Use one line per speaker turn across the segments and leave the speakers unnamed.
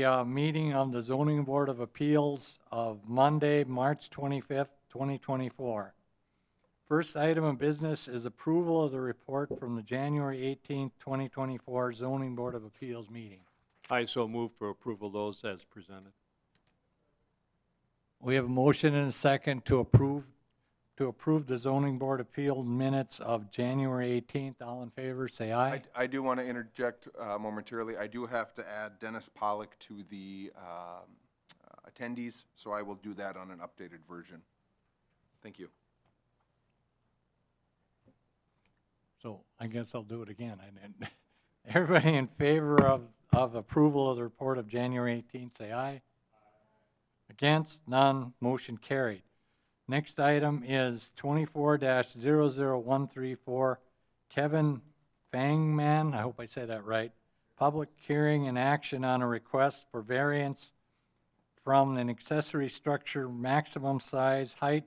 Meeting of the Zoning Board of Appeals of Monday, March 25th, 2024. First item of business is approval of the report from the January 18th, 2024 Zoning Board of Appeals meeting.
I so move for approval of those as presented.
We have a motion and a second to approve the Zoning Board Appeal minutes of January 18th. All in favor, say aye.
I do want to interject momentarily. I do have to add Dennis Pollock to the attendees, so I will do that on an updated version. Thank you.
So I guess I'll do it again. Everybody in favor of approval of the report of January 18th, say aye. Against? None. Motion carried. Next item is 24-00134, Kevin Fangman, I hope I say that right. Public hearing and action on a request for variance from an accessory structure maximum size, height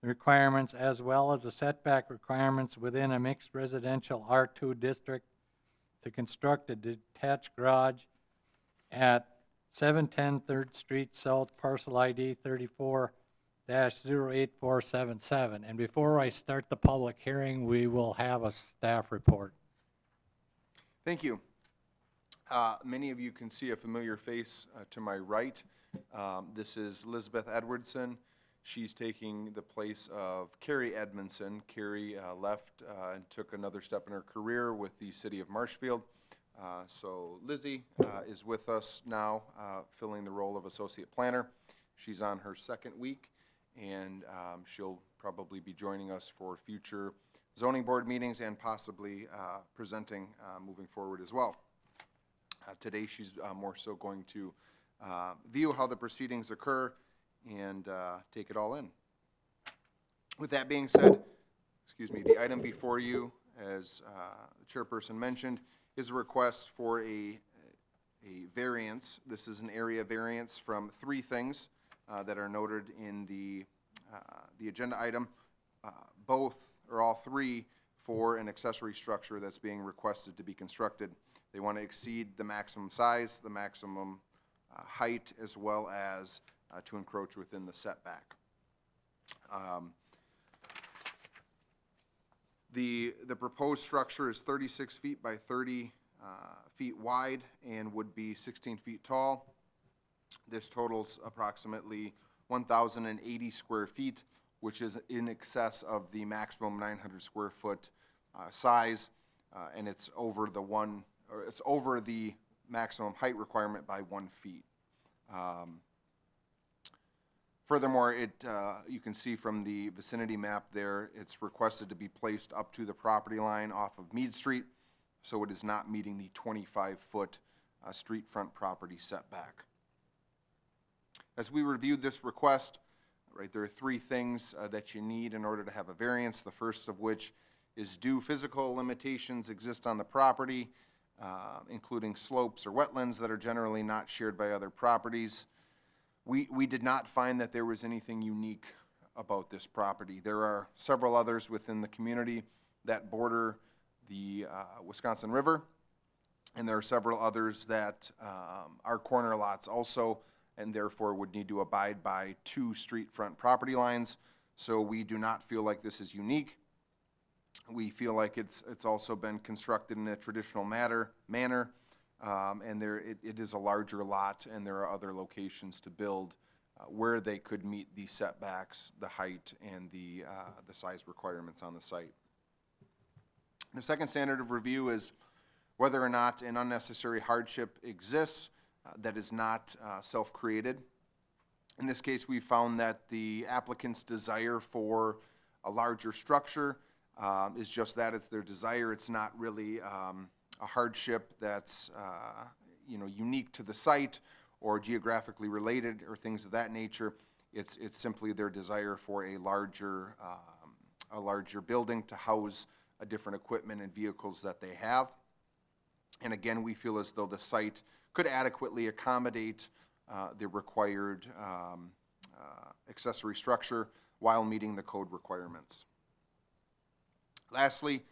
requirements, as well as the setback requirements within a mixed residential R2 district to construct a detached garage at 710 3rd Street South, parcel ID 34-08477. And before I start the public hearing, we will have a staff report.
Thank you. Many of you can see a familiar face to my right. This is Elizabeth Edwardson. She's taking the place of Carrie Edmondson. Carrie left and took another step in her career with the city of Marshfield. So Lizzie is with us now, filling the role of associate planner. She's on her second week, and she'll probably be joining us for future zoning board meetings and possibly presenting moving forward as well. Today she's more so going to view how the proceedings occur and take it all in. With that being said, the item before you, as the chairperson mentioned, is a request for a variance. This is an area variance from three things that are noted in the agenda item, both or all three for an accessory structure that's being requested to be constructed. They want to exceed the maximum size, the maximum height, as well as to encroach within the setback. The proposed structure is 36 feet by 30 feet wide and would be 16 feet tall. This totals approximately 1,080 square feet, which is in excess of the maximum 900 square foot size, and it's over the maximum height requirement by 1 feet. Furthermore, you can see from the vicinity map there, it's requested to be placed up to the property line off of Mead Street, so it is not meeting the 25-foot street front property setback. As we reviewed this request, right, there are three things that you need in order to have a variance, the first of which is do physical limitations exist on the property, including slopes or wetlands that are generally not shared by other properties. We did not find that there was anything unique about this property. There are several others within the community that border the Wisconsin River, and there are several others that are corner lots also, and therefore would need to abide by 2 street front property lines. So we do not feel like this is unique. We feel like it's also been constructed in a traditional manner. And it is a larger lot, and there are other locations to build where they could meet the setbacks, the height, and the size requirements on the site. The second standard of review is whether or not an unnecessary hardship exists that is not self-created. In this case, we found that the applicant's desire for a larger structure is just that, it's their desire. It's not really a hardship that's unique to the site or geographically related or things of that nature. It's simply their desire for a larger building to house different equipment and vehicles that they have. And again, we feel as though the site could adequately accommodate the required accessory structure while meeting the code requirements. Lastly,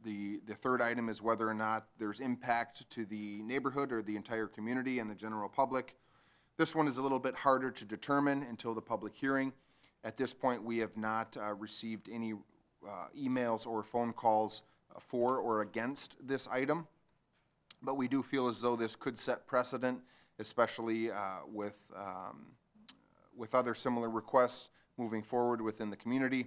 The third item is whether or not there's impact to the neighborhood or the entire community and the general public. This one is a little bit harder to determine until the public hearing. At this point, we have not received any emails or phone calls for or against this item, but we do feel as though this could set precedent, especially with other similar requests moving forward within the community,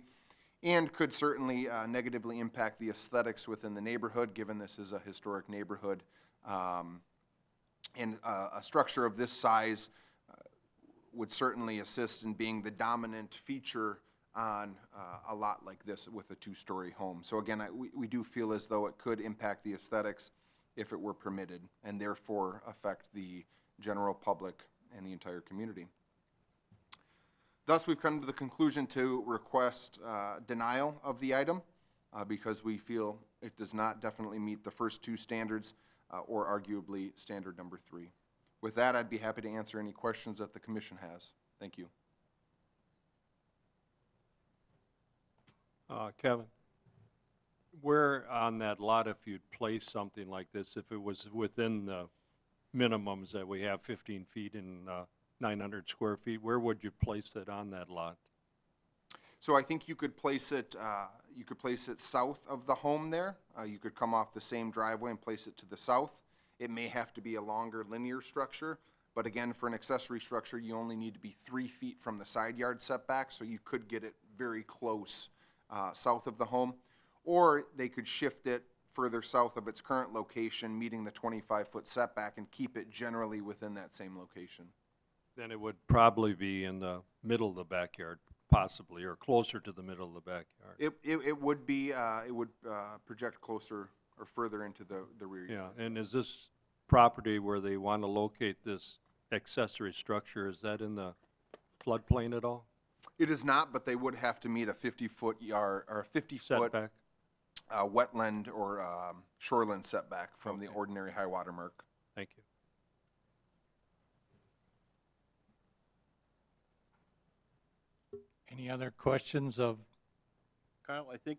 and could certainly negatively impact the aesthetics within the neighborhood, given this is a historic neighborhood. And a structure of this size would certainly assist in being the dominant feature on a lot like this with a two-story home. So again, we do feel as though it could impact the aesthetics if it were permitted, and therefore affect the general public and the entire community. Thus, we've come to the conclusion to request denial of the item because we feel it does not definitely meet the first two standards or arguably standard number 3. With that, I'd be happy to answer any questions that the commission has. Thank you.
Kevin, where on that lot, if you'd place something like this, if it was within the minimums that we have, 15 feet and 900 square feet, where would you place it on that lot?
So I think you could place it south of the home there. You could come off the same driveway and place it to the south. It may have to be a longer linear structure, but again, for an accessory structure, you only need to be 3 feet from the side yard setback, so you could get it very close south of the home. Or they could shift it further south of its current location, meeting the 25-foot setback, and keep it generally within that same location.
Then it would probably be in the middle of the backyard, possibly, or closer to the middle of the backyard.
It would be, it would project closer or further into the rear yard.
Yeah, and is this property where they want to locate this accessory structure, is that in the floodplain at all?
It is not, but they would have to meet a 50-foot yard, or a 50-foot
Setback?
wetland or shoreline setback from the
Okay.
ordinary high water mark.
Thank you.
Any other questions of,
Kyle, I think,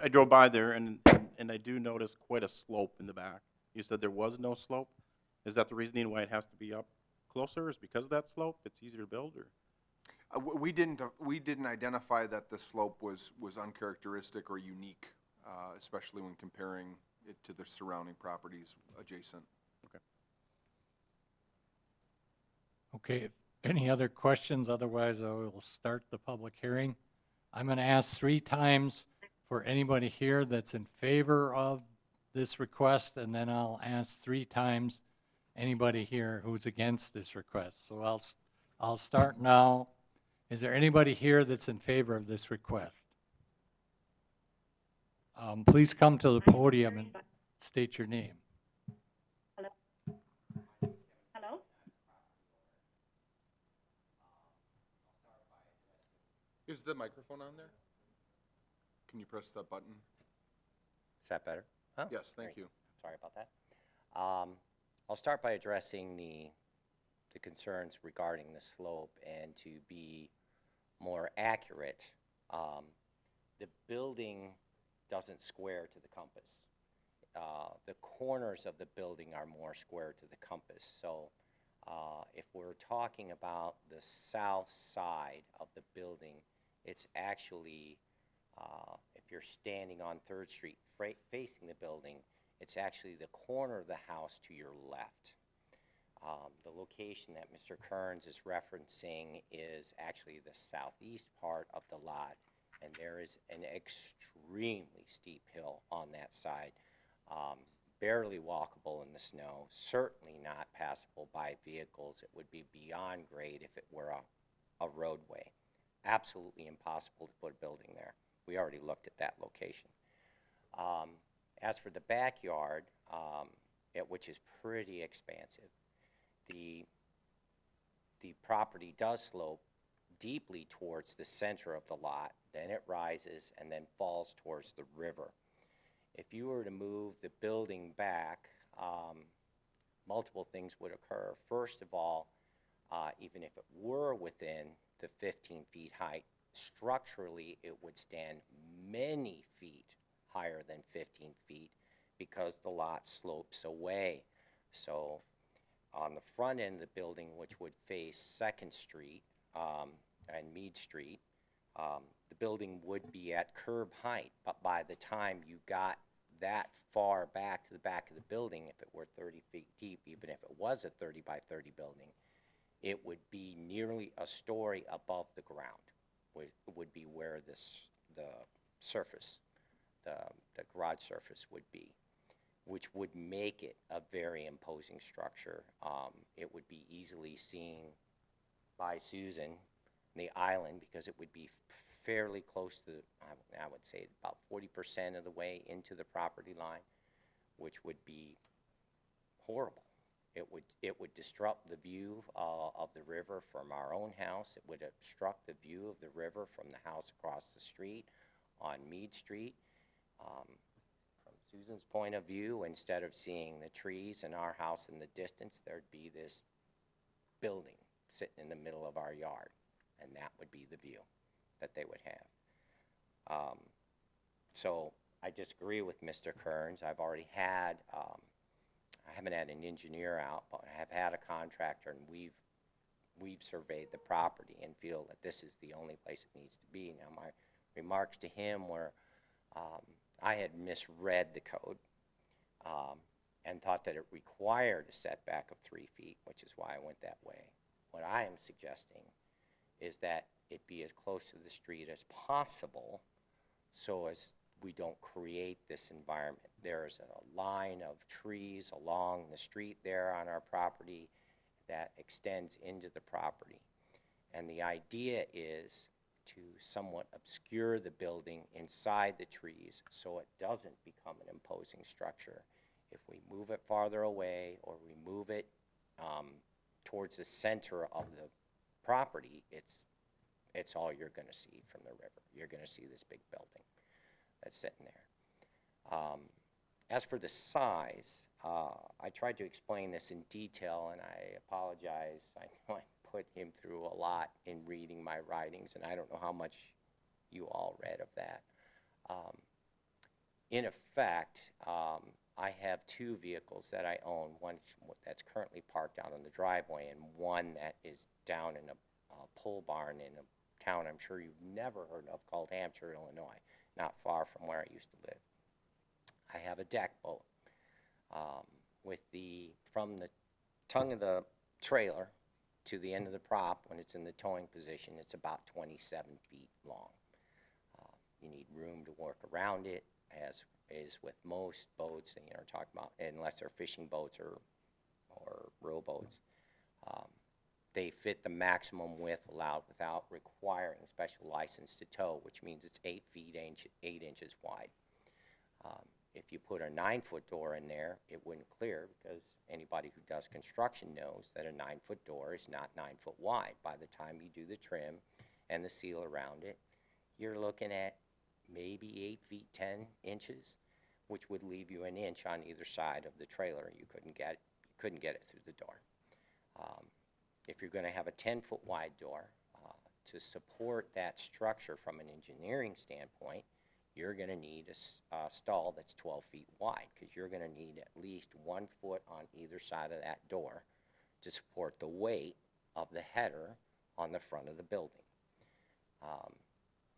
I drove by there and I do notice quite a slope in the back. You said there was no slope. Is that the reasoning why it has to be up closer, is because of that slope? It's easier to build, or?
We didn't identify that the slope was uncharacteristic or unique, especially when comparing it to the surrounding properties adjacent.
okay, any other questions? Otherwise, I will start the public hearing. I'm going to ask 3 times for anybody here that's in favor of this request, and then I'll ask 3 times anybody here who's against this request. So I'll start now. Is there anybody here that's in favor of this request? Please come to the podium and state your name.
Hello?
Is the microphone on there? Can you press that button?
Is that better? Oh,
Yes, thank
great.
you.
Sorry about that. I'll start by addressing the concerns regarding the slope, and to be more accurate, the building doesn't square to the compass. The corners of the building are more square to the compass. So if we're talking about the south side of the building, it's actually, if you're standing on 3rd Street facing the building, it's actually the corner of the house to your left. The location that Mr. Kearns is referencing is actually the southeast part of the lot, and there is an extremely steep hill on that side, barely walkable in the snow, certainly not passable by vehicles. It would be beyond grade if it were a roadway. Absolutely impossible to put a building there. We already looked at that location. As for the backyard, which is pretty expansive, the property does slope deeply towards the center of the lot, then it rises and then falls towards the river. If you were to move the building back, multiple things would occur. First of all, even if it were within the 15 feet height, structurally it would stand many feet higher than 15 feet because the lot slopes away. So on the front end of the building, which would face Second Street and Mead Street, the building would be at curb height, but by the time you got that far back to the back of the building, if it were 30 feet deep, even if it was a 30 by 30 building, it would be nearly a story above the ground, would be where the surface, the garage surface would be, which would make it a very imposing structure. It would be easily seen by Susan, the island, because it would be fairly close to, I would say about 40% of the way into the property line, which would be horrible. It would disrupt the view of the river from our own house. It would obstruct the view of the river from the house across the street on Mead Street. From Susan's point of view, instead of seeing the trees and our house in the distance, there'd be this building sitting in the middle of our yard, and that would be the view that they would have. So I disagree with Mr. Kearns. I've already had, I haven't had an engineer out, but I have had a contractor, and we've surveyed the property and feel that this is the only place it needs to be. Now, my remarks to him were, I had misread the code and thought that it required a setback of 3 feet, which is why I went that way. What I am suggesting is that it be as close to the street as possible so as we don't create this environment. There's a line of trees along the street there on our property that extends into the property. And the idea is to somewhat obscure the building inside the trees so it doesn't become an imposing structure. If we move it farther away or we move it towards the center of the property, it's all you're going to see from the river. You're going to see this big building that's sitting there. As for the size, I tried to explain this in detail, and I apologize. I know I put him through a lot in reading my writings, and I don't know how much you all read of that. In effect, I have 2 vehicles that I own, one that's currently parked out on the driveway and one that is down in a pole barn in a town I'm sure you've never heard of called Hampshire, Illinois, not far from where I used to live. I have a deck boat from the tongue of the trailer to the end of the prop. When it's in the towing position, it's about 27 feet long. You need room to work around it, as is with most boats, and talking about, unless they're fishing boats or rowboats. They fit the maximum width allowed without requiring special license to tow, which means it's 8 feet 8 inches wide. If you put a 9-foot door in there, it wouldn't clear, because anybody who does construction knows that a 9-foot door is not 9 foot wide. By the time you do the trim and the seal around it, you're looking at maybe 8 feet 10 inches, which would leave you an inch on either side of the trailer. You couldn't get it through the door. If you're going to have a 10-foot wide door, to support that structure from an engineering standpoint, you're going to need a stall that's 12 feet wide, because you're going to need at least 1 foot on either side of that door to support the weight of the header on the front of the building.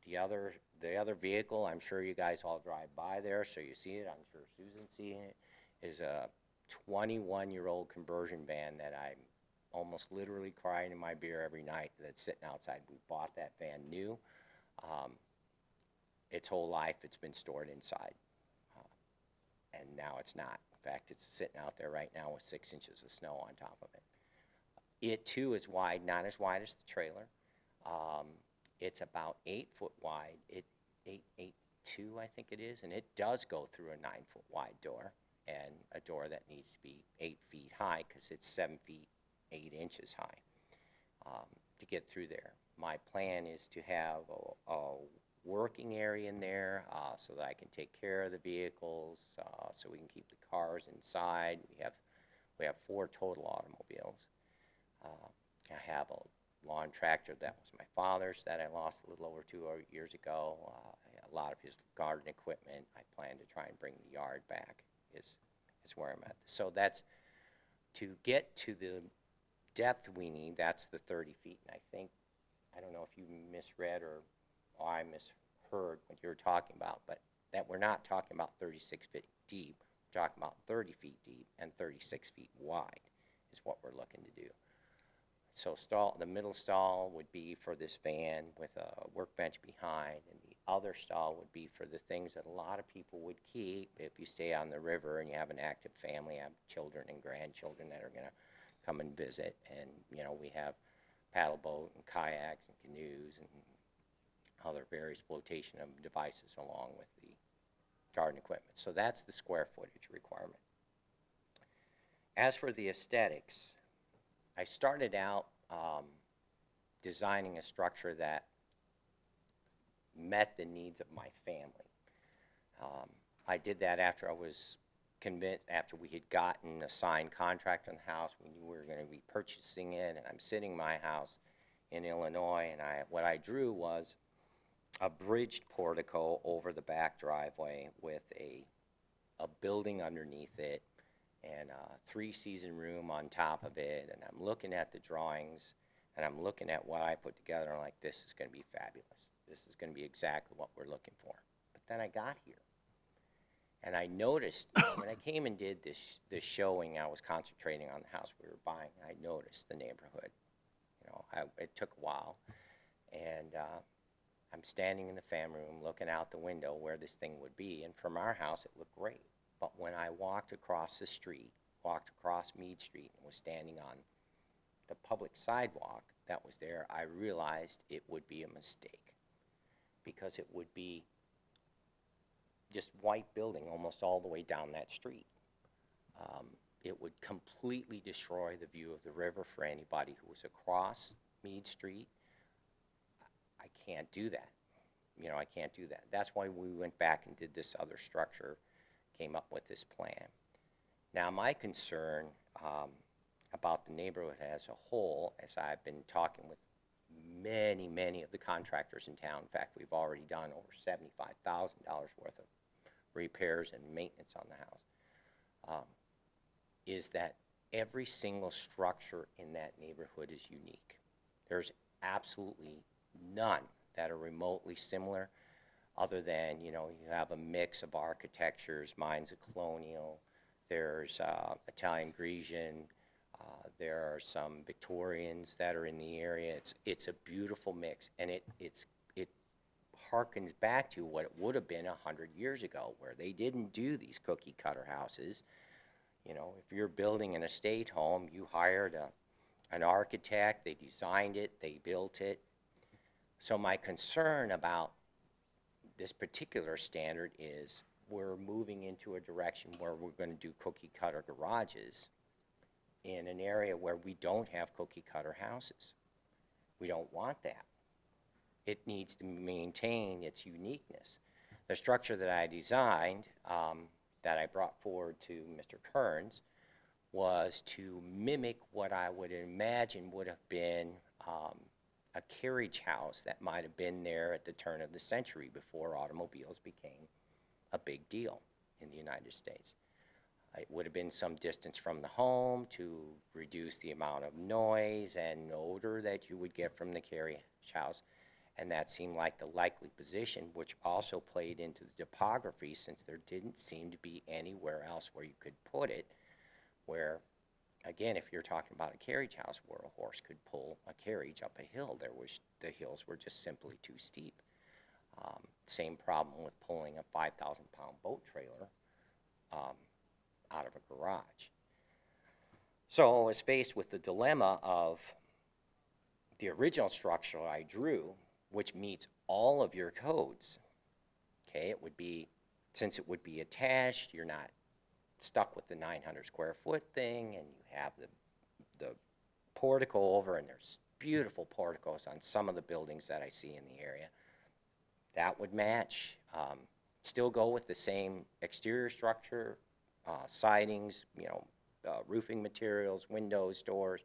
The other vehicle, I'm sure you guys all drive by there, so you see it. I'm sure Susan's seeing it. Is a 21-year-old conversion van that I'm almost literally crying in my beer every night that's sitting outside. We bought that van new. Its whole life, it's been stored inside, and now it's not. In fact, it's sitting out there right now with 6 inches of snow on top of it. It too is wide, not as wide as the trailer. It's about 8 foot wide. 8'2", I think it is, and it does go through a 9-foot wide door, and a door that needs to be 8 feet high, because it's 7 feet 8 inches high to get through there. My plan is to have a working area in there so that I can take care of the vehicles, so we can keep the cars inside. We have 4 total automobiles. I have a lawn tractor that was my father's that I lost a little over 2 years ago. A a lot of his garden equipment. I plan to try and bring the yard back is where I'm at. So that's, to get to the depth we need, that's the 30 feet. And I think, I don't know if you misread or I misheard what you were talking about, but that we're not talking about 36 feet deep. We're talking about 30 feet deep and 36 feet wide is what we're looking to do. So the middle stall would be for this van with a workbench behind, and the other stall would be for the things that a lot of people would keep if you stay on the river and you have an active family, have children and grandchildren that are going to come and visit. And, you know, we have paddle boat and kayaks and canoes and other various flotation of devices along with the garden equipment. So that's the square footage requirement. As for the aesthetics, I started out designing a structure that met the needs of my family. I did that after I was convinced, after we had gotten a signed contract on the house, we knew we were going to be purchasing it, and I'm sitting in my house in Illinois, and what I drew was a bridged portico over the back driveway with a building underneath it, and a 3-season room on top of it. And I'm looking at the drawings, and I'm looking at what I put together, and I'm like, this is going to be fabulous. This is going to be exactly what we're looking for. But then I got here, and I noticed, when I came and did this showing, I was concentrating on the house we were buying. I noticed the neighborhood. You know, it took a while, and I'm standing in the family room looking out the window where this thing would be, and from our house, it looked great. But when I walked across the street, walked across Meade Street, and was standing on the public sidewalk that was there, I realized it would be a mistake, because it would be just white building almost all the way down that street. It would completely destroy the view of the river for anybody who was across Meade Street. I can't do that. You know, I can't do that. That's why we went back and did this other structure, came up with this plan. Now, my concern about the neighborhood as a whole, as I've been talking with many of the contractors in town, in fact, we've already done over $75,000 worth of repairs and maintenance on the house, is that every single structure in that neighborhood is unique. There's absolutely none that are remotely similar, other than, you know, you have a mix of architectures. Mine's a colonial, there's Italian Grecian, there are some Victorians that are in the area. It's a beautiful mix, and it harkens back to what it would have been 100 years ago, where they didn't do these cookie cutter houses. You know, if you're building an estate home, you hired an architect, they designed it, they built it. So my concern about this particular standard is we're moving into a direction where we're going to do cookie cutter garages in an area where we don't have cookie cutter houses. We don't want that. It needs to maintain its uniqueness. The structure that I designed, that I brought forward to Mr. Kearns, was to mimic what I would imagine would have been a carriage house that might have been there at the turn of the century, before automobiles became a big deal in the United States. It would have been some distance from the home to reduce the amount of noise and odor that you would get from the carriage house. And that seemed like the likely position, which also played into the topography, since there didn't seem to be anywhere else where you could put it, where, again, if you're talking about a carriage house where a horse could pull a carriage up a hill, the hills were just simply too steep. Same problem with pulling a 5,000-pound boat trailer out of a garage. So I was faced with the dilemma of the original structure I drew, which meets all of your codes. Okay, it would be, since it would be attached, you're not stuck with the 900 square foot thing, and you have the portico over, and there's beautiful porticos on some of the buildings that I see in the area. That would match. Still go with the same exterior structure, sidings, you know, roofing materials, windows, doors,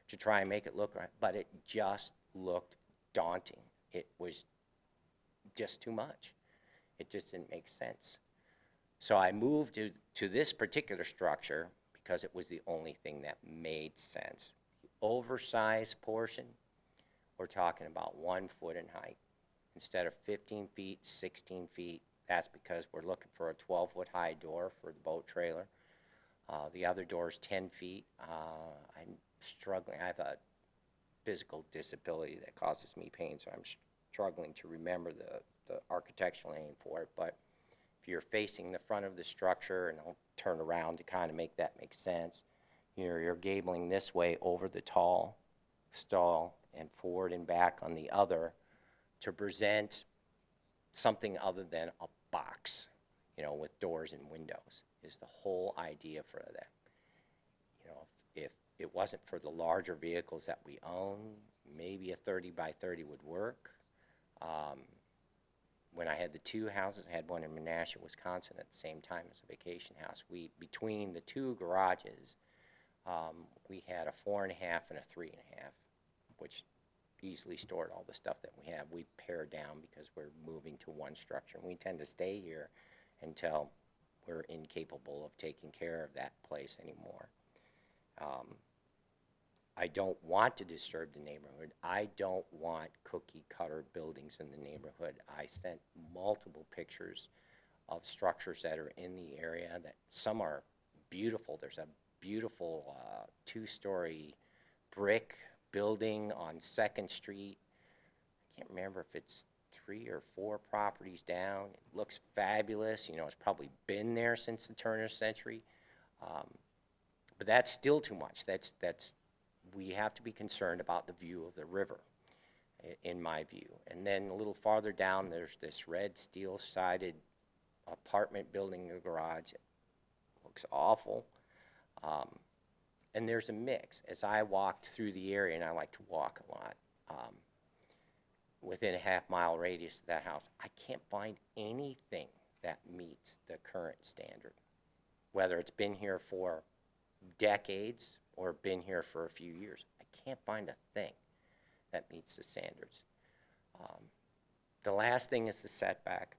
to try and make it look right, but it just looked daunting. It was just too much. It just didn't make sense. So I moved to this particular structure because it was the only thing that made sense. The oversized portion, we're talking about 1 foot in height. Instead of 15 feet, 16 feet. That's because we're looking for a 12-foot high door for the boat trailer. The other door is 10 feet. I'm struggling. I have a physical disability that causes me pain, so I'm struggling to remember the architectural name for it. But if you're facing the front of the structure, and I'll turn around to kind of make that make sense, you're gabling this way over the tall stall and forward and back on the other to present something other than a box, with doors and windows, is the whole idea for that. If it wasn't for the larger vehicles that we own, maybe a 30 by 30 would work. When I had the two houses, I had one in Menasha, Wisconsin at the same time as a vacation house. Between the two garages, we had a 4.5 and a 3.5, which easily stored all the stuff that we have. We pared down because we're moving to one structure, and we tend to stay here until we're incapable of taking care of that place anymore. I don't want to disturb the neighborhood. I don't want cookie cutter buildings in the neighborhood. I sent multiple pictures of structures that are in the area that some are beautiful. There's a beautiful 2-story brick building on 2nd Street. I can't remember if it's 3 or 4 properties down. It looks fabulous. It's probably been there since the turn of the century. But that's still too much. We have to be concerned about the view of the river, in my view. And then a little farther down, there's this red steel-sided apartment building, a garage. It looks awful. And there's a mix. As I walked through the area, and I like to walk a lot, within a half-mile radius of that house, I can't find anything that meets the current standard, whether it's been here for decades or been here for a few years. I can't find a thing that meets the standards. The last thing is the setback.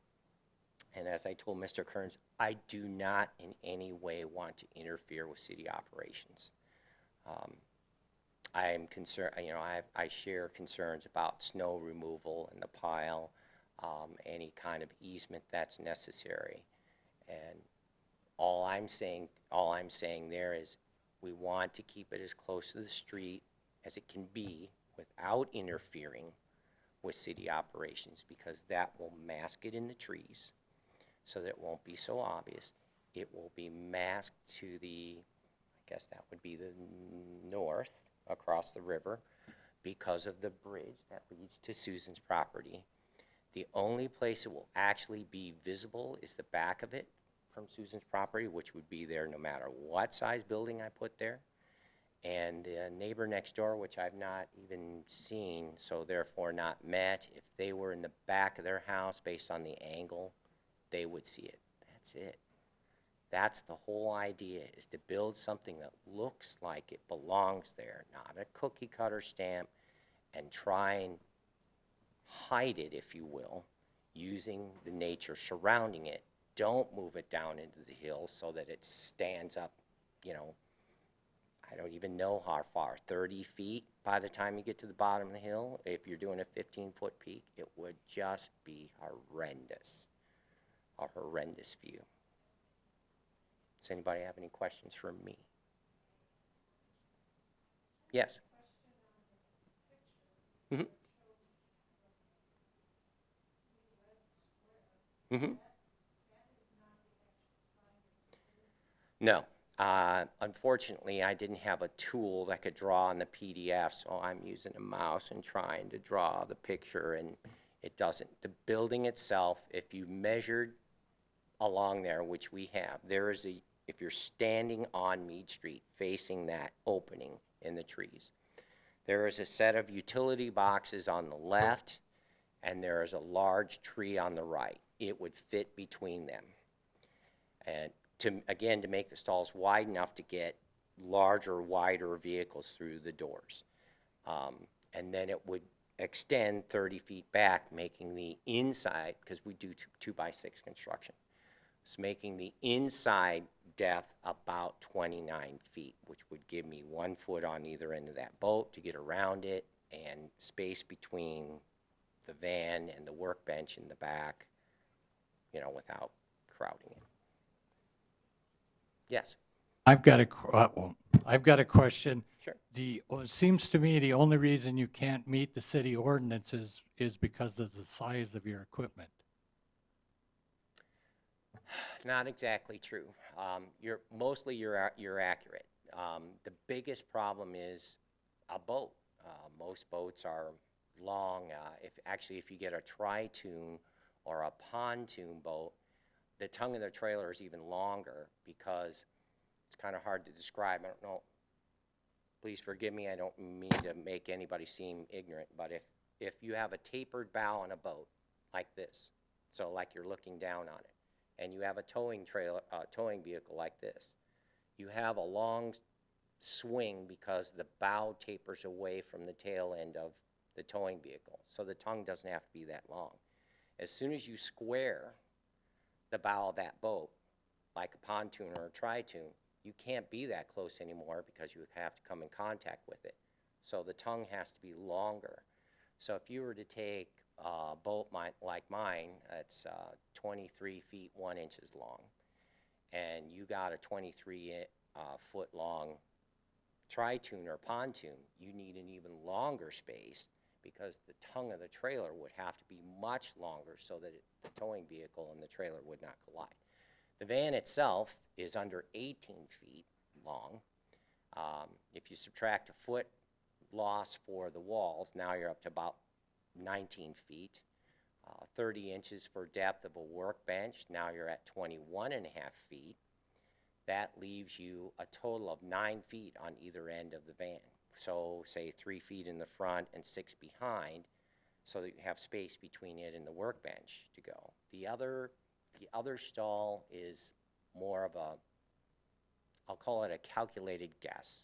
And as I told Mr. Kearns, I do not in any way want to interfere with city operations. I am concerned, I share concerns about snow removal in the pile, any kind of easement that's necessary. And all I'm saying there is we want to keep it as close to the street as it can be without interfering with city operations, because that will mask it in the trees so that it won't be so obvious. It will be masked to the, I guess that would be the north across the river because of the bridge that leads to Susan's property. The only place it will actually be visible is the back of it from Susan's property, which would be there no matter what size building I put there. And the neighbor next door, which I've not even seen, so therefore not met, if they were in the back of their house based on the angle, they would see it. That's it. That's the whole idea, is to build something that looks like it belongs there, not a cookie cutter stamp, and try and hide it, if you will, using the nature surrounding it. Don't move it down into the hill so that it stands up, I don't even know how far, 30 feet by the time you get to the bottom of the hill. If you're doing a 15-foot peak, it would just be horrendous, a horrendous view. Does anybody have any questions for me? Yes. Mm-hmm. Mm-hmm. No. Unfortunately, I didn't have a tool that could draw on the PDF, so I'm using a mouse and trying to draw the picture, and it doesn't. The building itself, if you measured along there, which we have, there is if you're standing on Mead Street facing that opening in the trees, there is a set of utility boxes on the left, and there is a large tree on the right. It would fit between them. And to make the stalls wide enough to get larger, wider vehicles through the doors. And then it would, extend 30 feet back, making the inside, because we do 2x6 construction, it's making the inside depth about 29 feet, which would give me 1 foot on either end of that boat to get around it, and space between the van and the workbench in the back, without crowding it. Yes,
I've got I've got a question.
sure.
It seems to me the only reason you can't meet the city ordinances is because of the size of your equipment.
Not exactly true. You're accurate. The biggest problem is a boat. Most boats are long. If you get a tri-tune or a pontoon boat, the tongue of the trailer is even longer because it's kind of hard to describe. I don't know. Please forgive me. I don't mean to make anybody seem ignorant, but if you have a tapered bow on a boat like this, so like you're looking down on it, and you have a towing vehicle like this, you have a long swing because the bow tapers away from the tail end of the towing vehicle. So the tongue doesn't have to be that long. As soon as you square the bow of that boat, like a pontoon or a tri-tune, you can't be that close anymore because you have to come in contact with it. So the tongue has to be longer. So if you were to take a boat like mine, that's 23 feet 1 inches long, and you got a 23 foot long tri-tune or pontoon, you need an even longer space because the tongue of the trailer would have to be much longer so that the towing vehicle and the trailer would not collide. The van itself is under 18 feet long. If you subtract a foot loss for the walls, now you're up to about 19 feet. 30 inches for depth of a workbench, now you're at 21 and a half feet. That leaves you a total of 9 feet on either end of the van. So say 3 feet in the front and 6 behind, so that you have space between it and the workbench to go. The other stall is more of a, I'll call it a calculated guess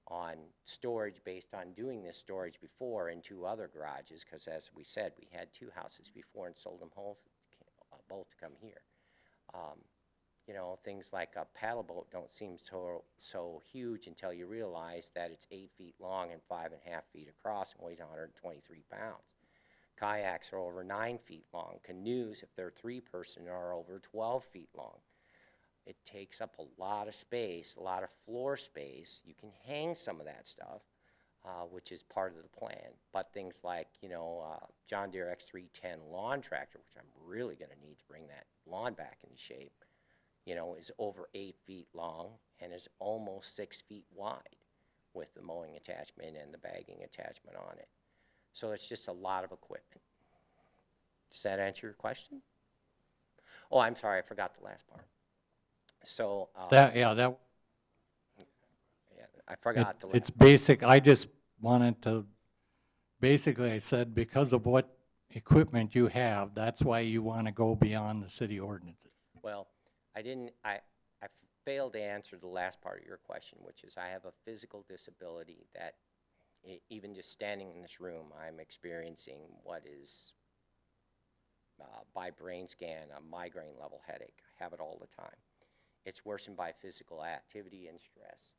on storage based on doing this storage before in 2 other garages, because as we said, we had 2 houses before and sold them both to come here. Things like a paddle boat don't seem so huge until you realize that it's 8 feet long and 5.5 feet across and weighs 123 pounds. Kayaks are over 9 feet long. Canoes, if they're 3-person, are over 12 feet long. It takes up a lot of space, a lot of floor space. You can hang some of that stuff, which is part of the plan. But things like, John Deere X310 lawn tractor, which I'm really going to need to bring that lawn back into shape, is over 8 feet long and is almost 6 feet wide with the mowing attachment and the bagging attachment on it. So it's just a lot of equipment. Does that answer your question? Oh, I'm sorry, I forgot the last part. So,
That,
yeah, I forgot the last.
it's basic. I just wanted to, basically I said because of what equipment you have, that's why you want to go beyond the city ordinances.
Well, I failed to answer the last part of your question, which is I have a physical disability that even just standing in this room, I'm experiencing what is, by brain scan, a migraine level headache. I have it all the time. It's worsened by physical activity and stress.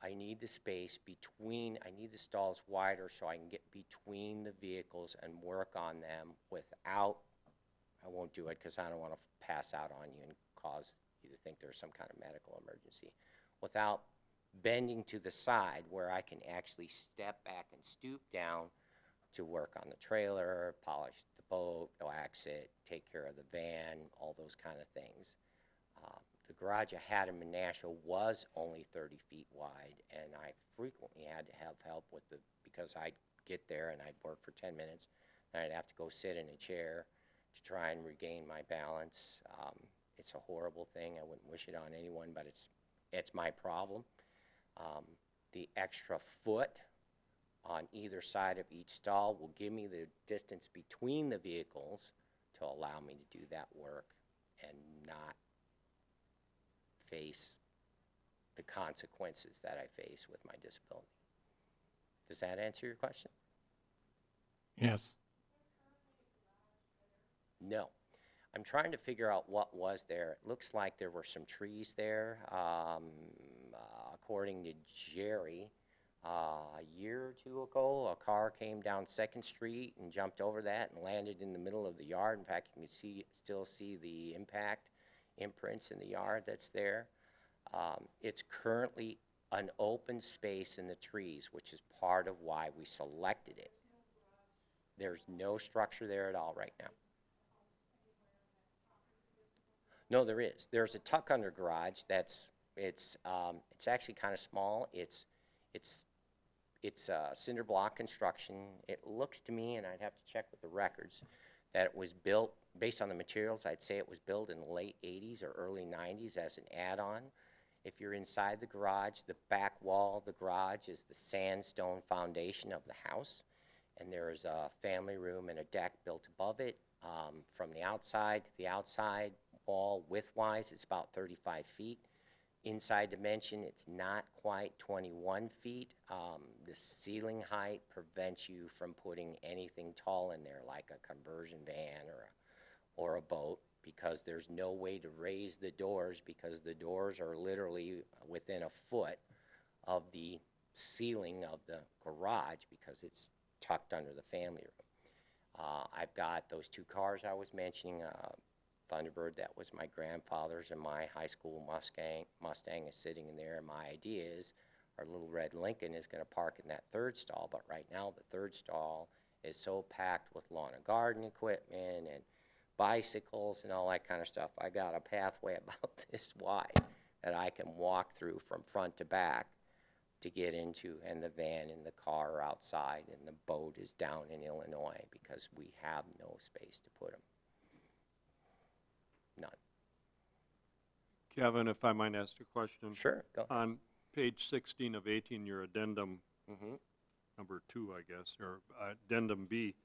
I need the space I need the stalls wider so I can get between the vehicles and work on them without, I won't do it because I don't want to pass out on you and cause you to think there's some kind of medical emergency, without bending to the side where I can actually step back and stoop down to work on the trailer, polish the boat, wax it, take care of the van, all those kind of things. The garage I had in Menasha was only 30 feet wide, and I frequently had to have help with because I'd get there and I'd work for 10 minutes, and I'd have to go sit in a chair to try and regain my balance. It's a horrible thing. I wouldn't wish it on anyone, but it's my problem. The extra foot on either side of each stall will give me the distance between the vehicles to allow me to do that work and not face the consequences that I face with my disability. Does that answer your question?
Yes.
No. I'm trying to figure out what was there. It looks like there were some trees there. According to Jerry, a year or two ago, a car came down Second Street and jumped over that and landed in the middle of the yard. In fact, you can still see the impact imprints in the yard that's there. It's currently an open space in the trees, which is part of why we selected it. There's no structure there at all right now. No, there is. There's a tuck under garage it's actually kind of small. It's cinder block construction. It looks to me, and I'd have to check with the records, that it was built, based on the materials, I'd say it was built in the late 80s or early 90s as an add-on. If you're inside the garage, the back wall of the garage is the sandstone foundation of the house, and there is a family room and a deck built above it. From the outside to the outside wall, width-wise, it's about 35 feet. Inside dimension, it's not quite 21 feet. The ceiling height prevents you from putting anything tall in there, like a conversion van or a boat, because there's no way to raise the doors, because the doors are literally within a foot of the ceiling of the garage, because it's tucked under the family room. I've got those two cars I was mentioning, Thunderbird, that was my grandfather's, and my high school Mustang is sitting in there. And my idea is our little red Lincoln is going to park in that third stall, but right now the third stall is so packed with lawn and garden equipment and bicycles and all that kind of stuff. I got a pathway about this wide that I can walk through from front to back to get into, and the van and the car are outside, and the boat is down in Illinois because we have no space to put them. None.
Kevin, if I might ask a question?
Sure, go.
On page 16 of 18, your addendum
Mm-hmm.
number 2, I guess, or addendum B,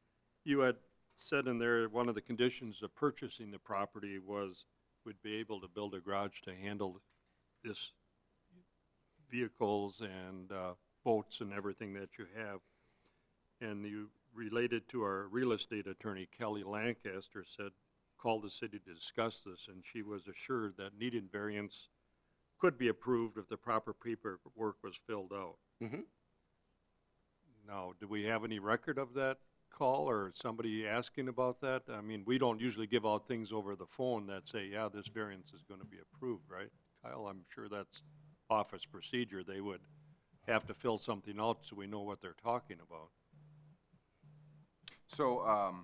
you had said in there one of the conditions of purchasing the property was we'd be able to build a garage to handle this vehicles and boats and everything that you have. And you related to our real estate attorney, Kelly Lancaster, said, called the city to discuss this, and she was assured that needed variance could be approved if the proper paperwork was filled out.
Mm-hmm.
Now, do we have any record of that call or somebody asking about that? I mean, we don't usually give out things over the phone that say, yeah, this variance is going to be approved, right? Kyle, I'm sure that's office procedure. They would have to fill something out so we know what they're talking about.
So,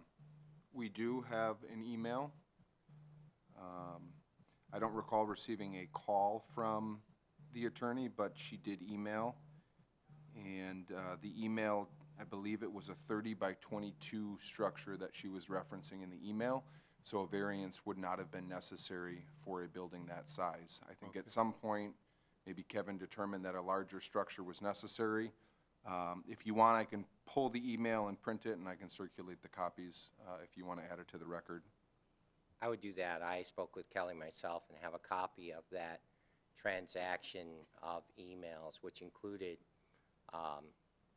we do have an email. I don't recall receiving a call from the attorney, but she did email. And the email, I believe it was a 30 by 22 structure that she was referencing in the email. So a variance would not have been necessary for a building that size. I think at some point, maybe Kevin determined that a larger structure was necessary. If you want, I can pull the email and print it, and I can circulate the copies if you want to add it to the record.
I would do that. I spoke with Kelly myself and have a copy of that transaction of emails, which included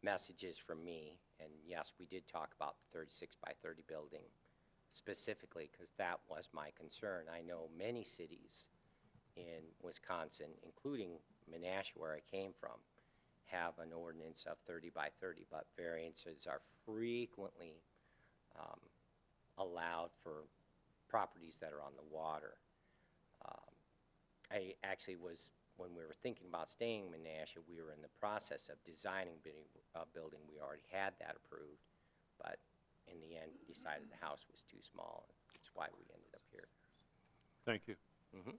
messages from me. And yes, we did talk about the 36 by 30 building specifically because that was my concern. I know many cities in Wisconsin, including Menasha, where I came from, have an ordinance of 30 by 30, but variances are frequently allowed for properties that are on the water. I actually was, when we were thinking about staying in Menasha, we were in the process of designing a building. We already had that approved, but in the end, we decided the house was too small. That's why we ended up here.
Thank you.
Mm-hmm.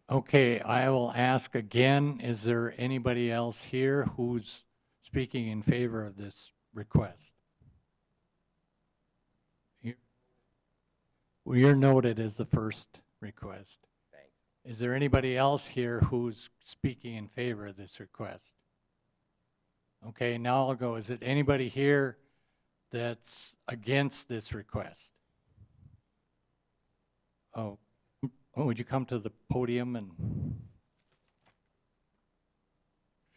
Okay, I will ask again, is there anybody else here who's speaking in favor of this request? You're noted as the first request.
Thanks.
Is there anybody else here who's speaking in favor of this request? Okay, now I'll go. Is it anybody here that's against this request? Oh, would you come to the podium and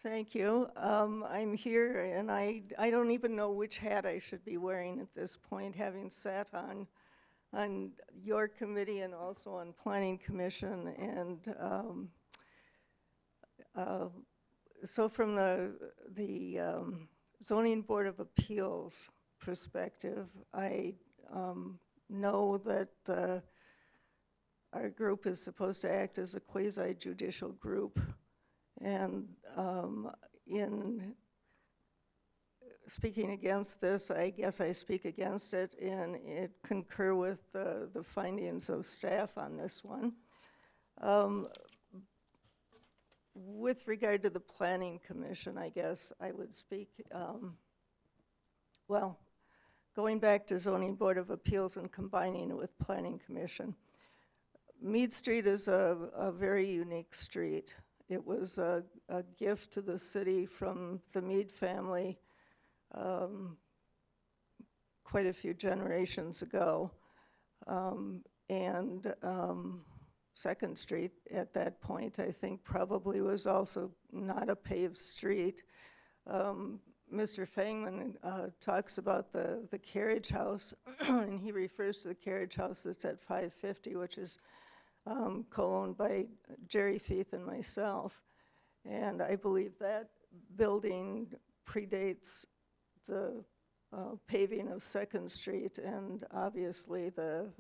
Thank you. I'm here, and I don't even know which hat I should be wearing at this point, having sat on your committee and also on Planning Commission. And so from the Zoning Board of Appeals perspective, I know that our group is supposed to act as a quasi-judicial group. And in speaking against this, I guess I speak against it, and it concur with the findings of staff on this one. With regard to the Planning Commission, I guess I would speak, well, going back to Zoning Board of Appeals and combining it with Planning Commission. Mead Street is a very unique street. It was a gift to the city from the Mead family quite a few generations ago. And Second Street at that point, I think, probably was also not a paved street. Mr. Fangman talks about the carriage house, and he refers to the carriage house that's at 550, which is co-owned by Jerry Feith and myself. And I believe that building predates the paving of Second Street and obviously the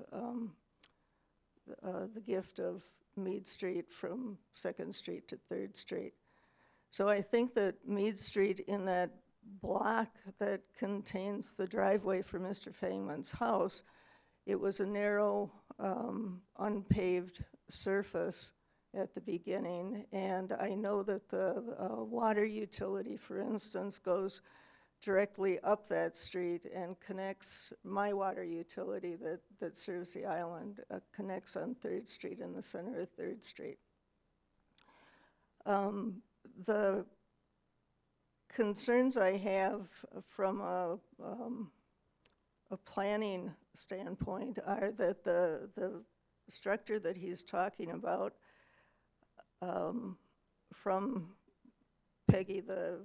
gift of Mead Street from Second Street to Third Street. So I think that Mead Street in that block that contains the driveway for Mr. Fangman's house, it was a narrow, unpaved surface at the beginning, and I know that the water utility, for instance, goes directly up that street and connects my water utility that serves the island, connects on 3rd Street in the center of 3rd Street. The concerns I have from a planning standpoint are that the structure that he's talking about from Peggy, the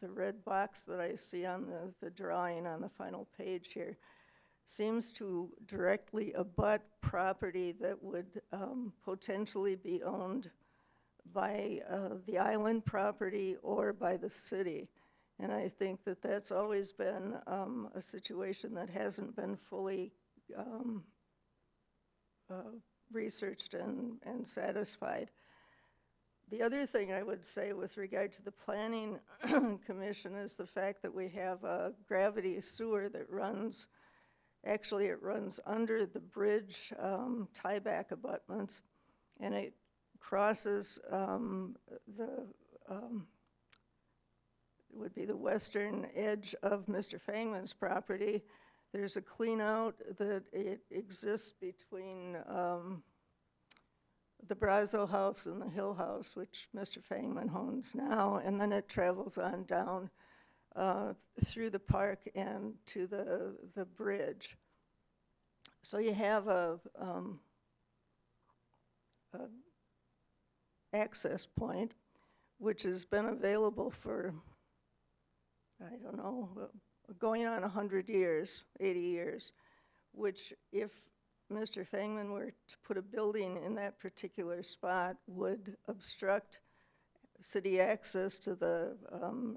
red box that I see on the drawing on the final page here, seems to directly abut property that would potentially be owned by the island property or by the city. And I think that that's always been a situation that hasn't been fully researched and satisfied. The other thing I would say with regard to the Planning Commission is the fact that we have a gravity sewer that runs, actually it runs under the bridge tieback abutments, and it crosses would be the western edge of Mr. Fangman's property. There's a clean out that it exists between the Brazo house and the Hill house, which Mr. Fangman owns now, and then it travels on down through the park and to the bridge. So you have a access point which has been available for, I don't know, going on 100 years, 80 years, which if Mr. Fangman were to put a building in that particular spot would obstruct city access to the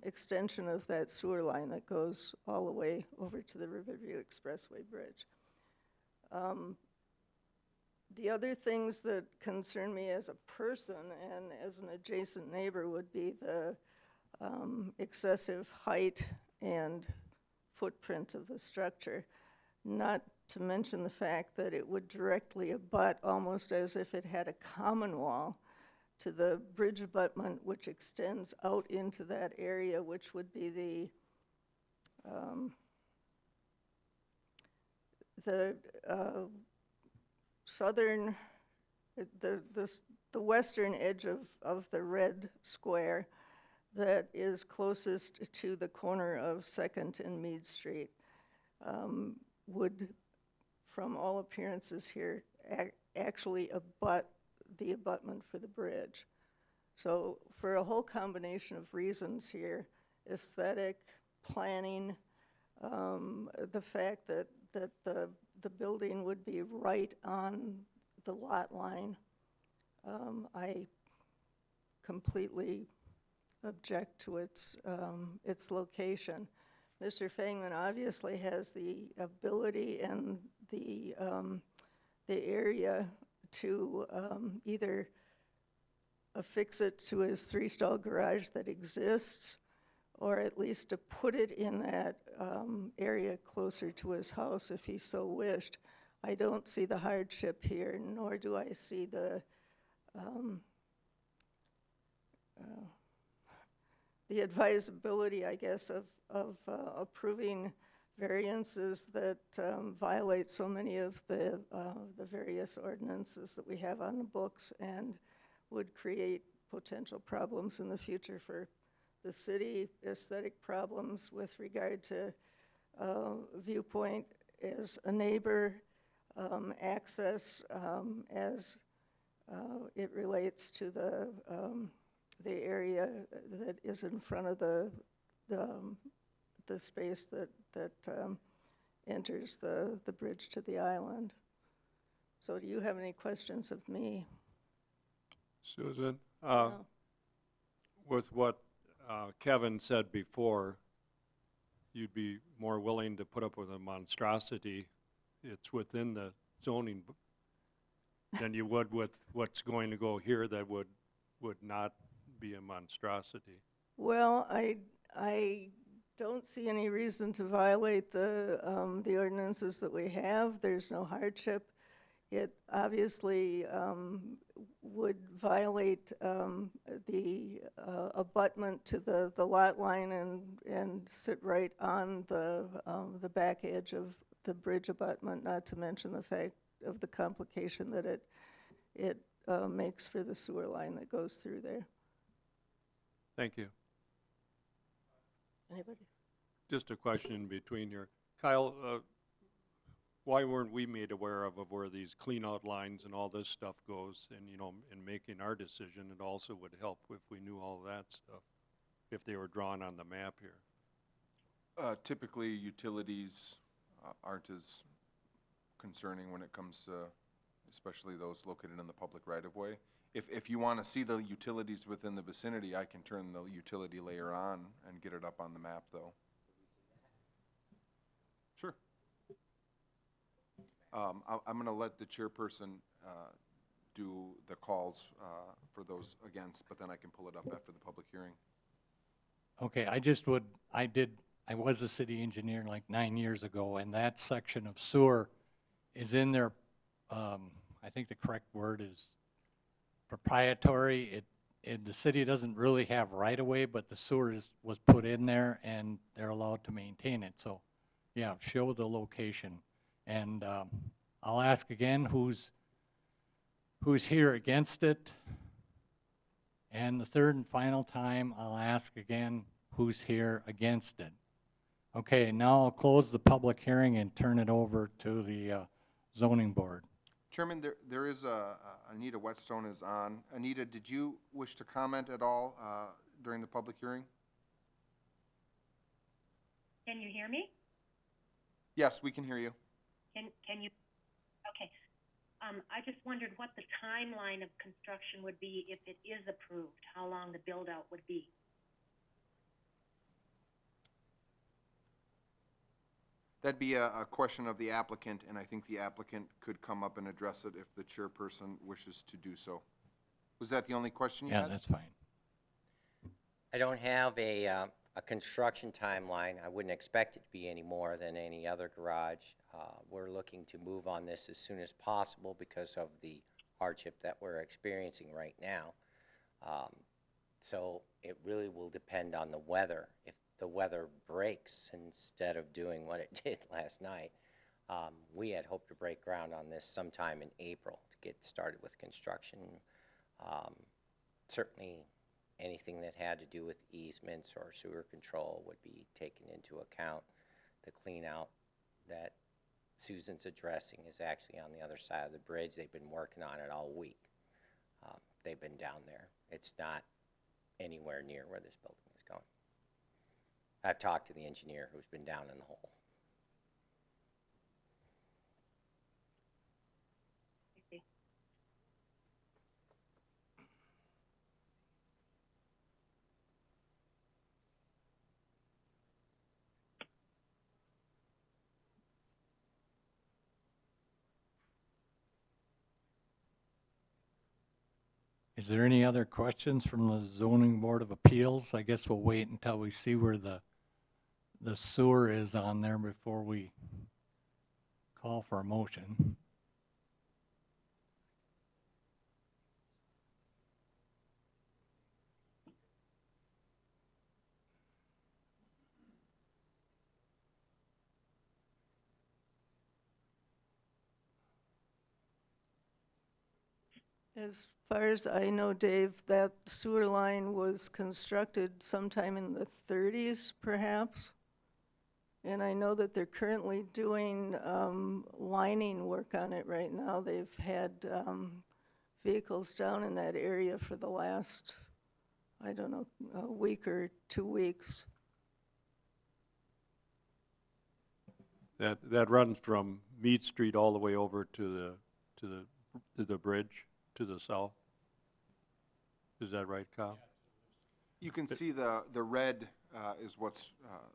extension of that sewer line that goes all the way over to the Riverview Expressway Bridge. The other things that concern me as a person and as an adjacent neighbor would be the excessive height and footprint of the structure, not to mention the fact that it would directly abut, almost as if it had a common wall, to the bridge abutment which extends out into that area, which would be the southern, the western edge of the red square that is closest to the corner of 2nd and Mead Street, would, from all appearances here, actually abut the abutment for the bridge. So for a whole combination of reasons here, aesthetic, planning, the fact that the building would be right on the lot line, I completely object to its location. Mr. Fangman obviously has the ability and the area to either affix it to his three-stall garage that exists, or at least to put it in that area closer to his house if he so wished. I don't see the hardship here, nor do I see the advisability, I guess, of approving variances that violate so many of the various ordinances that we have on the books and would create potential problems in the future for the city, aesthetic problems with regard to viewpoint as a neighbor, access as it relates to the area that is in front of the space that enters the bridge to the island. So do you have any questions of me?
Susan,
No.
with what Kevin said before, you'd be more willing to put up with a monstrosity. It's within the zoning than you would with what's going to go here that would not be a monstrosity.
Well, I don't see any reason to violate the ordinances that we have. There's no hardship. It obviously would violate the abutment to the lot line and sit right on the back edge of the bridge abutment, not to mention the fact of the complication that it makes for the sewer line that goes through there.
Thank you.
Anybody?
Just a question in between here. Kyle, why weren't we made aware of where these clean-out lines and all this stuff goes? And, you know, in making our decision, it also would help if we knew all that stuff, if they were drawn on the map here.
Typically, utilities aren't as concerning when it comes to, especially those located in the public right-of-way. If you want to see the utilities within the vicinity, I can turn the utility layer on and get it up on the map, though. Sure. I'm going to let the chairperson do the calls for those against, but then I can pull it up after the public hearing.
Okay, I was a city engineer like 9 years ago, and that section of sewer is in there, I think the correct word is proprietary. The city doesn't really have right-of-way, but the sewer was put in there, and they're allowed to maintain it. So, yeah, show the location. And I'll ask again, who's here against it? And the third and final time, I'll ask again, who's here against it? Okay, now I'll close the public hearing and turn it over to the zoning board.
Chairman, there is Anita Whetstone is on. Anita, did you wish to comment at all during the public hearing?
Can you hear me?
Yes, we can hear you.
Can you? Okay. I just wondered what the timeline of construction would be if it is approved, how long the build-out would be.
That'd be a question of the applicant, and I think the applicant could come up and address it if the chairperson wishes to do so. Was that the only question you had?
Yeah, that's fine.
I don't have a construction timeline. I wouldn't expect it to be any more than any other garage. We're looking to move on this as soon as possible because of the hardship that we're experiencing right now. So it really will depend on the weather. If the weather breaks instead of doing what it did last night, we had hoped to break ground on this sometime in April to get started with construction. Certainly anything that had to do with easements or sewer control would be taken into account. The clean out that Susan's addressing is actually on the other side of the bridge. They've been working on it all week. They've been down there It's not anywhere near where this building is going. I've talked to the engineer who's been down in the hole.
I see.
Is there any other questions from the zoning board of appeals? I guess we'll wait until we see where the sewer is on there before we call for a motion.
As far as I know, Dave, that sewer line was constructed sometime in the 30s, perhaps. And I know that they're currently doing lining work on it right now. They've had vehicles down in that area for the last, I don't know, a week or 2 weeks.
That runs from Mead Street all the way over to the bridge to the south. Is that right, Kyle?
You can see the red is what's,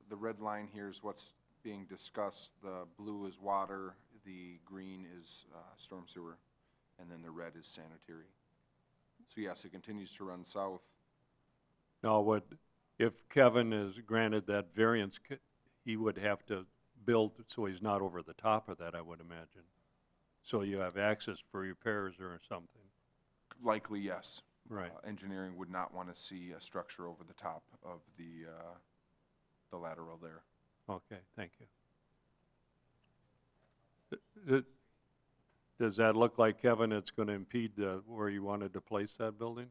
the red line here is what's being discussed. The blue is water, the green is storm sewer, and then the red is sanitary. So yes, it continues to run south.
Now, if Kevin is granted that variance, he would have to build so he's not over the top of that, I would imagine. So you have access for repairs or something.
Likely, yes.
Right.
Engineering would not want to see a structure over the top of the lateral there.
Okay, thank you. Does that look like, Kevin, it's going to impede where you wanted to place that building?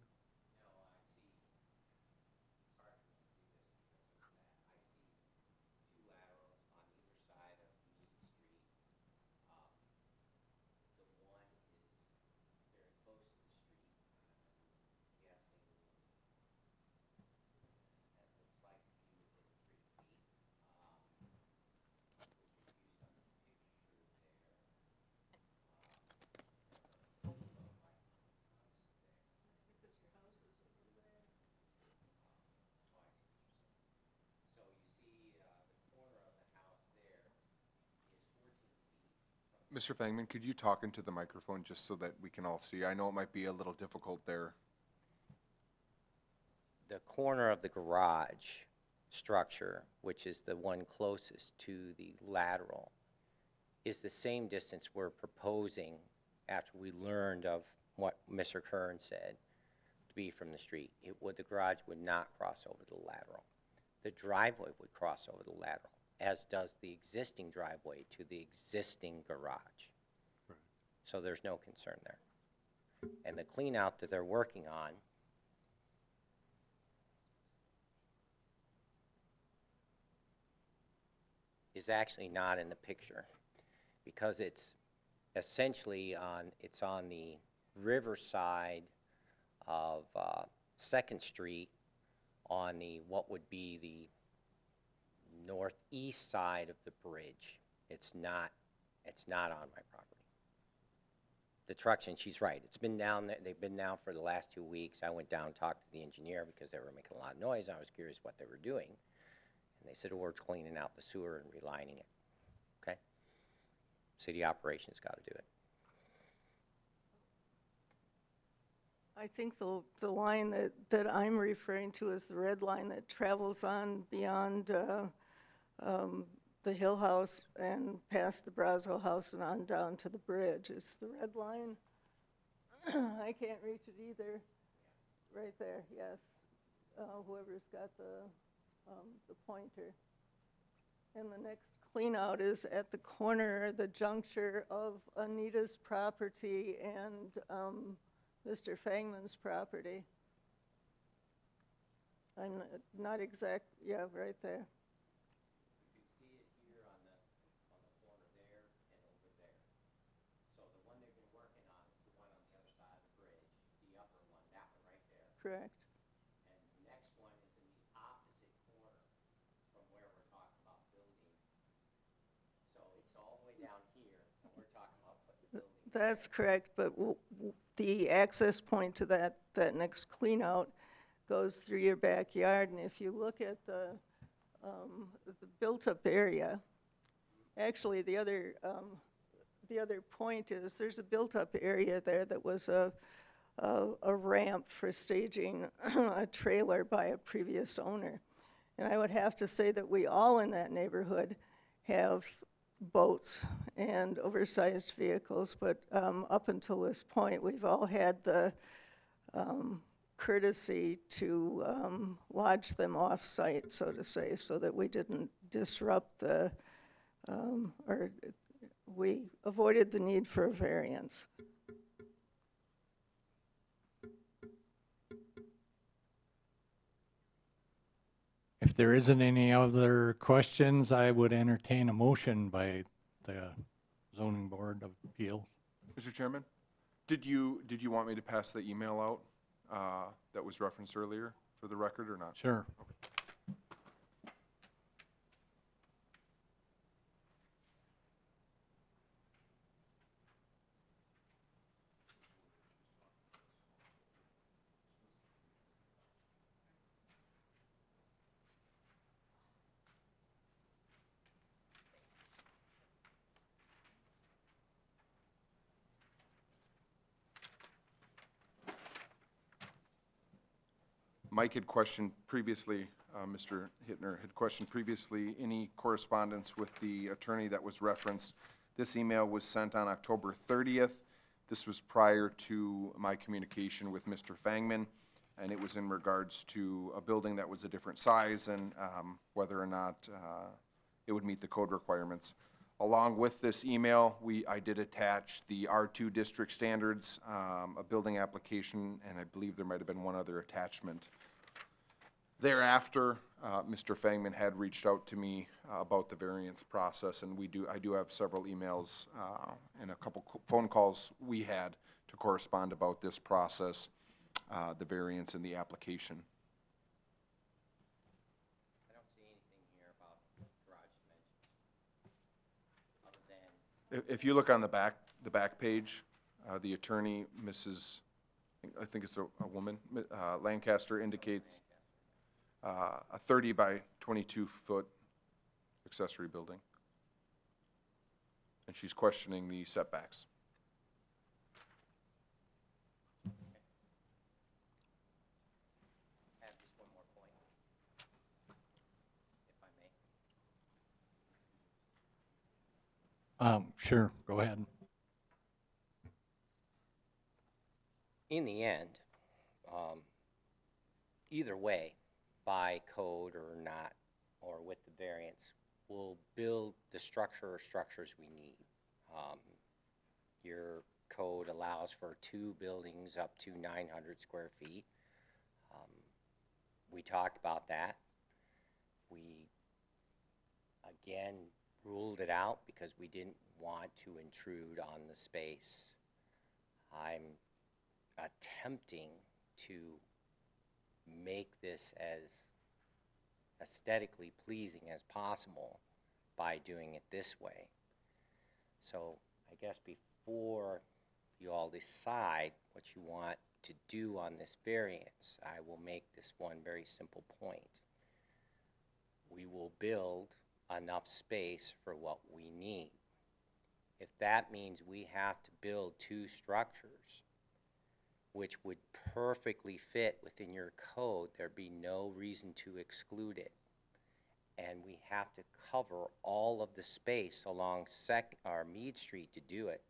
Mr. Fangman, could you talk into the microphone just so that we can all see? I know it might be a little difficult there.
The corner of the garage structure, which is the one closest to the lateral, is the same distance we're proposing after we learned of what Mr. Kern said to be from the street. The garage would not cross over the lateral. The driveway would cross over the lateral, as does the existing driveway to the existing garage.
Right.
So there's no concern there. And the clean out that they're working on is actually not in the picture because it's essentially on the river side of 2nd Street on what would be the northeast side of the bridge. It's not on my property. The trucks, and she's right, it's been down there, they've been down for the last 2 weeks. I went down and talked to the engineer because they were making a lot of noise. I was curious what they were doing. And they said, we're cleaning out the sewer and relining it. Okay? City operations got to do it.
I think the line that I'm referring to is the red line that travels on beyond the Hill House and past the Brazo House and on down to the bridge. It's the red line. I can't reach it either. Right there, yes. Whoever's got the pointer. And the next clean out is at the corner, the juncture of Anita's property and Mr. Fangman's property. I'm not exact, yeah, right there.
You can see it here on the corner there and over there. So the one they've been working on is the one on the other side of the bridge, the upper one, that one right there.
correct.
And the next one is in the opposite corner from where we're talking about building. So it's all the way down here, and we're talking about putting the building.
That's correct, but the access point to that next cleanout goes through your backyard, and if you look at the built-up area, actually, the other point is, there's a built-up area there that was a ramp for staging a trailer by a previous owner. And I would have to say that we all in that neighborhood have boats and oversized vehicles, but up until this point, we've all had the courtesy to lodge them off-site, so to say, so that we didn't disrupt the, or we avoided the need for a variance.
If there isn't any other questions, I would entertain a motion by the zoning board of appeals.
Mr. Chairman, did you want me to pass the email out that was referenced earlier for the record or not?
Sure.
Mike had questioned previously, Mr. Hittner had questioned previously, any correspondence with the attorney that was referenced. This email was sent on October 30th. This was prior to my communication with Mr. Fangman, and it was in regards to a building that was a different size and whether or not it would meet the code requirements. Along with this email, I did attach the R2 district standards, a building application, and I believe there might have been one other attachment. Thereafter, Mr. Fangman had reached out to me about the variance process, and I do have several emails and a couple phone calls we had to correspond about this process, the variance and the application.
I don't see anything here about garage dimensions, other than
If you look on the back page, the attorney, Mrs., I think it's a woman, Lancaster indicates a 30 by 22 foot accessory building. And she's questioning the setbacks.
I have just one more point, if I may.
Sure, go ahead.
In the end, either way, by code or not, or with the variance, we'll build the structure or structures we need. Your code allows for 2 buildings up to 900 square feet. We talked about that. We, again, ruled it out because we didn't want to intrude on the space. I'm attempting to make this as aesthetically pleasing as possible by doing it this way. So I guess before you all decide what you want to do on this variance, I will make this one very simple point. We will build enough space for what we need. If that means we have to build 2 structures, which would perfectly fit within your code, there'd be no reason to exclude it. And we have to cover all of the space along Meade Street to do it.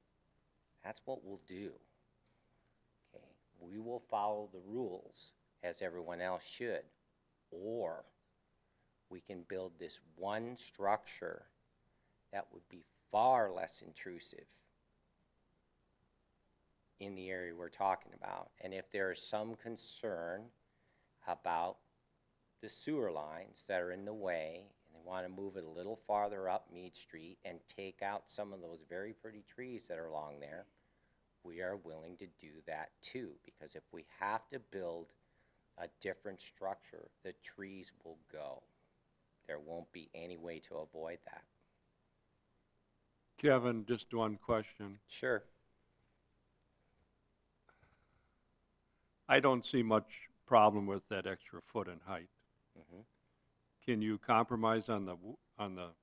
That's what we'll do. Okay, we will follow the rules as everyone else should, or we can build this one structure that would be far less intrusive in the area we're talking about. And if there is some concern about the sewer lines that are in the way, and they want to move it a little farther up Meade Street and take out some of those very pretty trees that are along there, we are willing to do that too. Because if we have to build a different structure, the trees will go. There won't be any way to avoid that.
Kevin, just one question.
Sure.
I don't see much problem with that extra foot in height.
Mhm.
Can you compromise on the, the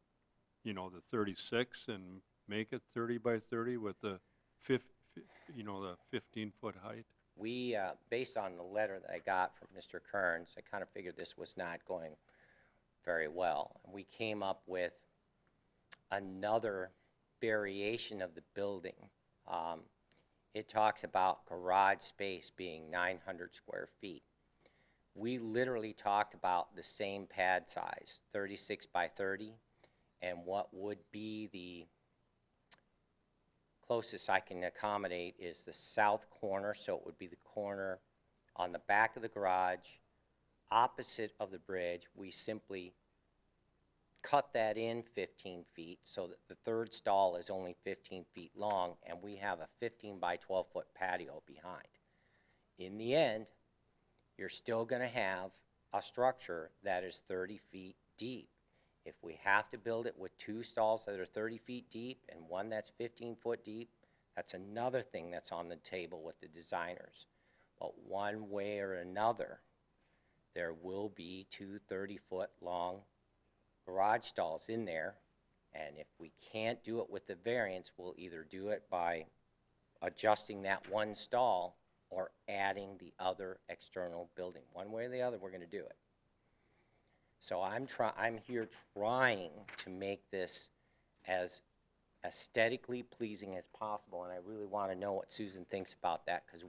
36 and make it 30 by 30 with the the 15-foot height?
We, based on the letter that I got from Mr. Kearns, I kind of figured this was not going very well. And we came up with another variation of the building. It talks about garage space being 900 square feet. We literally talked about the same pad size, 36 by 30, and what would be the closest I can accommodate is the south corner, so it would be the corner on the back of the garage, opposite of the bridge. We simply cut that in 15 feet so that the third stall is only 15 feet long, and we have a 15 by 12-foot patio behind. In the end, you're still going to have a structure that is 30 feet deep. If we have to build it with two stalls that are 30 feet deep and one that's 15 foot deep, that's another thing that's on the table with the designers. But one way or another, there will be two 30-foot long garage stalls in there, and if we can't do it with the variance, we'll either do it by adjusting that one stall or adding the other external building. One way or the other, we're going to do it. So I'm here trying to make this as aesthetically pleasing as possible, and I really want to know what Susan thinks about that, because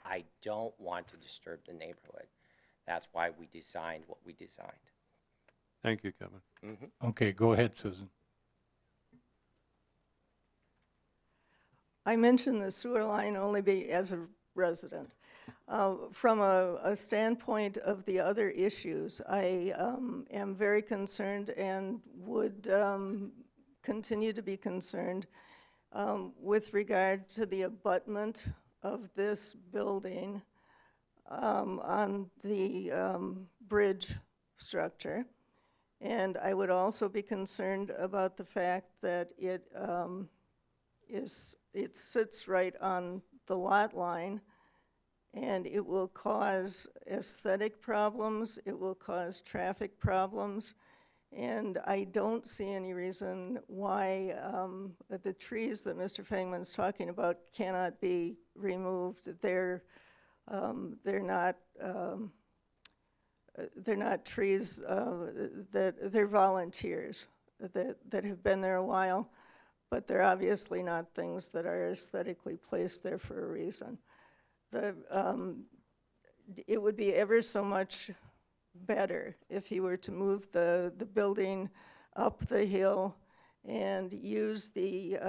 I don't want to disturb the neighborhood. That's why we designed what we designed.
Thank you, Kevin.
Okay, go ahead, Susan.
I mentioned the sewer line only as a resident. From a standpoint of the other issues, I am very concerned and would continue to be concerned with regard to the abutment of this building on the bridge structure. And I would also be concerned about the fact that it sits right on the lot line, and it will cause aesthetic problems, it will cause traffic problems, and I don't see any reason why the trees that Mr. Fangman's talking about cannot be removed. They're not trees they're volunteers that have been there a while, but they're obviously not things that are aesthetically placed there for a reason. It would be ever so much better if he were to move the building up the hill and use the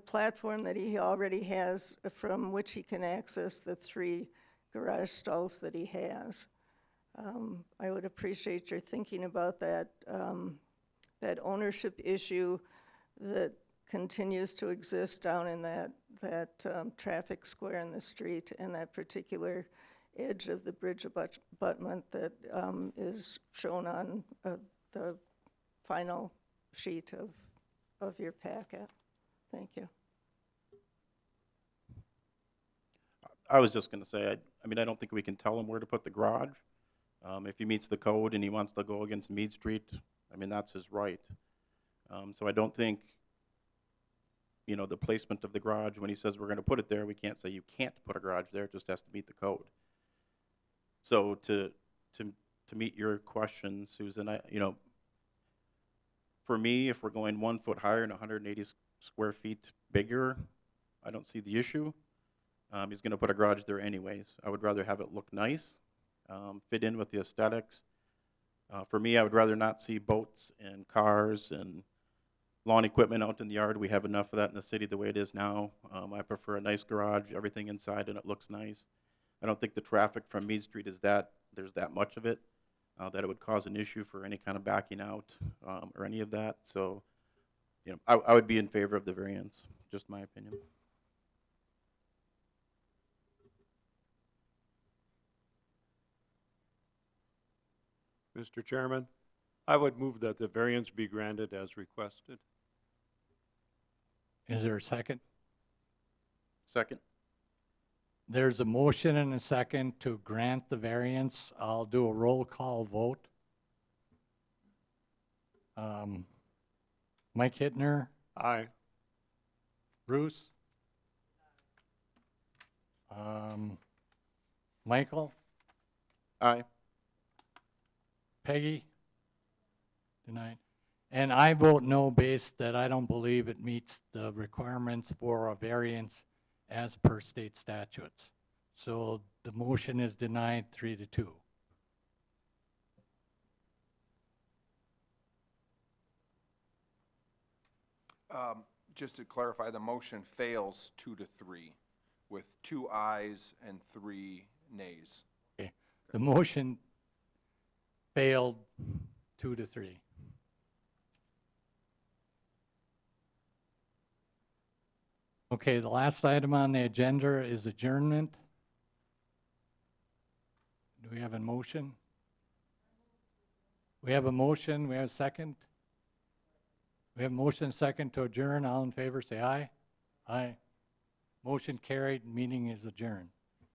platform that he already has from which he can access the 3 garage stalls that he has. I would appreciate your thinking about that, that ownership issue that continues to exist down in that traffic square in the street and that particular edge of the bridge abutment that is shown on the final sheet of your packet. Thank you.
I was just going to say, I mean, I don't think we can tell him where to put the garage. If he meets the code and he wants to go against Mead Street, I mean, that's his right. So I don't think, the placement of the garage, when he says we're going to put it there, we can't say you can't put a garage there, it just has to meet the code. So to meet your question, Susan, for me, if we're going 1 foot higher and 180 square feet bigger, I don't see the issue. He's going to put a garage there anyways. I would rather have it look nice, fit in with the aesthetics. For me, I would rather not see boats and cars and lawn equipment out in the yard. We have enough of that in the city the way it is now. I prefer a nice garage, everything inside, and it looks nice. I don't think the traffic from Mead Street there's that much of it, that it would cause an issue for any kind of backing out or any of that. So, I would be in favor of the variance, just my opinion.
Mr. Chairman, I would move that the variance be granted as requested.
Is there a second?
Second?
There's a motion and a second to grant the variance. I'll do a roll call vote. Mike Hittner,
Aye.
Bruce? Michael?
Aye.
Peggy? Denied. And I vote no based that I don't believe it meets the requirements for a variance as per state statutes. So the motion is denied 3-2.
Just to clarify, the motion fails 2-3, with 2 ayes and 3 nays.
Okay. The motion failed 2-3. Okay, the last item on the agenda is adjournment. Do we have a motion? We have a motion, we have a second? We have a motion second to adjourn. All in favor, say aye. Aye. Motion carried, meeting is adjourned.